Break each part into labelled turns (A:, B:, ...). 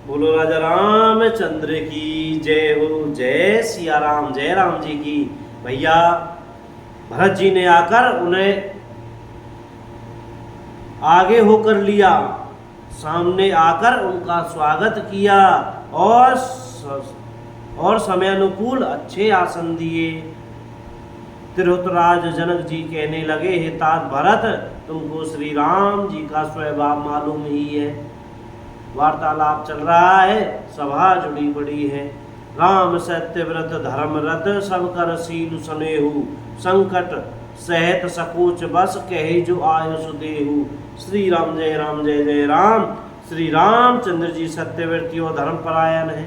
A: बोलो राजा रामचंद्र की जय हो। जय सिया राम, जय राम जी की। भैया भरत जी ने आकर उन्हें आगे होकर लिया, सामने आकर उनका स्वागत किया और समयानुकूल अच्छे आसन दिए। तिरहुतराज जनक जी कहने लगे, हे तात भरत, तुमको श्री राम जी का स्वभाव मालूम ही है। वार्तालाप चल रहा है, सभा जुड़ी पड़ी है। राम सत्यव्रत धर्मरत, सब कर शील सुनेहु, संकट सहत सकोच बस, कहे जो आयुष देहु। श्री राम जय राम, जय जय राम। श्री रामचंद्र जी सत्यव्रती और धर्मपरायण है,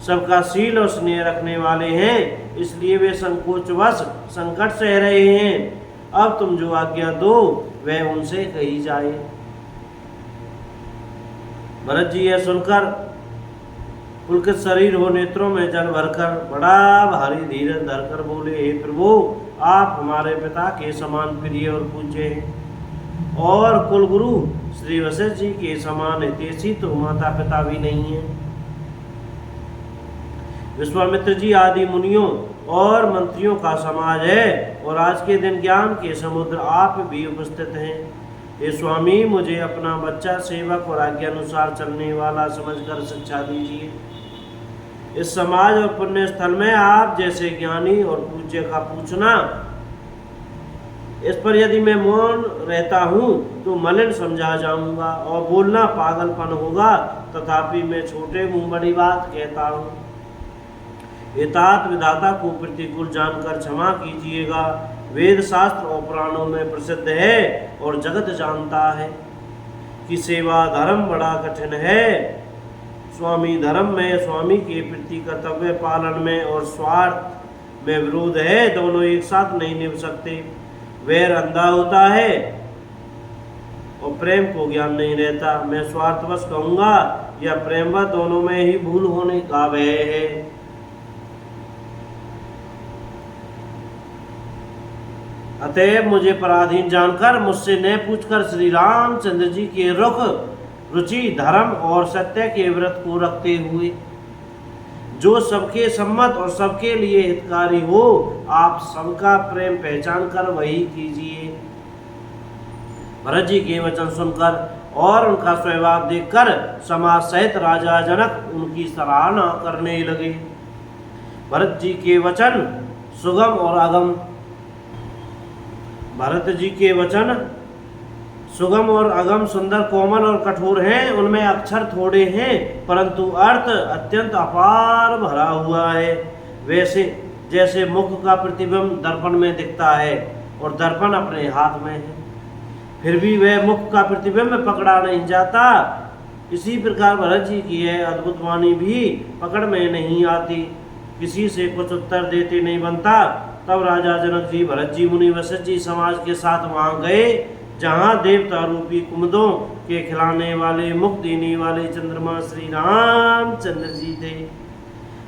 A: सबका शील और स्नेह रखने वाले हैं, इसलिए वे संकोचवश संकट सह रहे हैं। अब तुम जो आज्ञा दो वह उनसे कही जाए। भरत जी यह सुनकर पुलकित शरीर हो, नेत्रों में जल भरकर बड़ा भारी धीरज धरकर बोले, हे प्रभु, आप हमारे पिता के समान प्रिय और पूज्य हैं और कुलगुरु श्री वशिष्ठ जी के समान हितैषी तो माता पिता भी नहीं है। विश्वामित्र जी आदि मुनियों और मंत्रियों का समाज है और आज के दिन ज्ञान के समुद्र आप भी उपस्थित हैं। ये स्वामी, मुझे अपना बच्चा सेवक और आज्ञा अनुसार चलने वाला समझकर शिक्षा दीजिए। इस समाज और पुण्य स्थल में आप जैसे ज्ञानी और पूज्य का पूछना, इस पर यदि मैं मौन रहता हूँ तो मलिन समझा जाऊंगा और बोलना पागलपन होगा, तथापि मैं छोटे मुंह बड़ी बात कहता हूँ। तात विधाता को प्रतिकूल जानकर क्षमा कीजिएगा। वेद शास्त्र और पुराणों में प्रसिद्ध है और जगत जानता है कि सेवा धर्म बड़ा कठिन है। स्वामी धर्म में स्वामी के प्रति कर्तव्य पालन में और स्वार्थ में विरोध है, दोनों एक साथ नहीं निभ सकते। वैर अंधा होता है और प्रेम को ज्ञान नहीं रहता। मैं स्वार्थवश कहूँगा या प्रेमवश, दोनों में ही भूल होने का भय है। अतएव मुझे पराधीन जानकर मुझसे न पूछकर श्री रामचंद्र जी के रुख रुचि धर्म और सत्य के व्रत को रखते हुए जो सबके सम्मत और सबके लिए हितकारी हो, आप सबका प्रेम पहचान कर वही कीजिए। भरत जी के वचन सुनकर और उनका स्वभाव देखकर समाज सहित राजा जनक उनकी सराहना करने लगे। भरत जी के वचन सुगम और अगम भरत जी के वचन सुगम और अगम, सुंदर, कोमल और कठोर हैं। उनमें अक्षर थोड़े हैं परंतु अर्थ अत्यंत अपार भरा हुआ है। वैसे जैसे मुख का प्रतिबिंब दर्पण में दिखता है और दर्पण अपने हाथ में है, फिर भी वह मुख का प्रतिबिंब पकड़ा नहीं जाता, इसी प्रकार भरत जी की यह अद्भुत वाणी भी पकड़ में नहीं आती, किसी से कुछ उत्तर देते नहीं बनता। तब राजा जनक जी भरत जी मुनि वशिष्ठ जी समाज के साथ वहां गए जहां देवता रूपी कुमुदों के खिलाने वाले, मुख देने वाले चंद्रमा श्री रामचंद्र जी थे।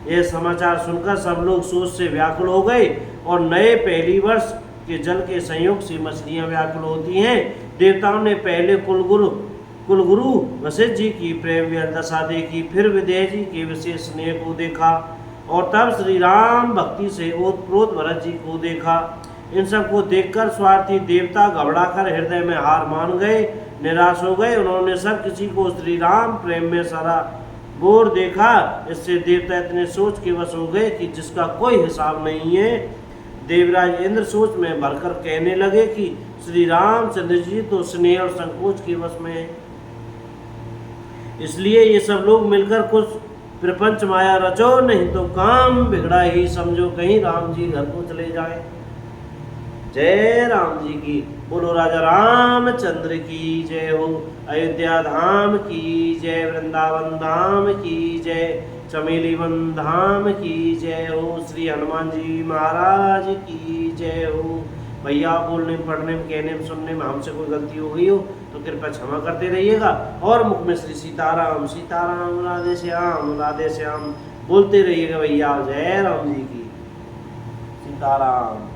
A: यह समाचार सुनकर सब लोग सोच से व्याकुल हो गए और नए पहली वर्ष के जल के संयोग से मछलियां व्याकुल होती हैं। देवताओं ने पहले कुलगुरु वशिष्ठ जी की प्रेम दशा देखी, फिर विदेह जी के विशेष स्नेह को देखा और तब श्री राम भक्ति से ओतप्रोत भरत जी को देखा। इन सब को देखकर स्वार्थी देवता घबराकर हृदय में हार मान गए, निराश हो गए। उन्होंने सब किसी को श्री राम प्रेम में सराबोर देखा। इससे देवता इतने सोच के वश हो गए कि जिसका कोई हिसाब नहीं है। देवराज इंद्र सोच में भरकर कहने लगे कि श्री रामचंद्र जी तो स्नेह और संकोच के वश में है, इसलिए ये सब लोग मिलकर कुछ प्रपंच माया रचो, नहीं तो काम बिगड़ा ही समझो, कहीं राम जी घर को चले जाए। जय राम जी की। बोलो राजा रामचंद्र की जय हो। अयोध्या धाम की जय, वृंदावन धाम की जय, चमेली वन धाम की जय हो। श्री हनुमान जी महाराज की जय हो। भैया बोलने पढ़ने में कहने में सुनने में हमसे कोई गलती हो गई हो तो कृपया क्षमा करते रहिएगा और मुख में श्री सीताराम सीताराम राधे श्याम बोलते रहिएगा भैया। जय राम जी की। सीताराम।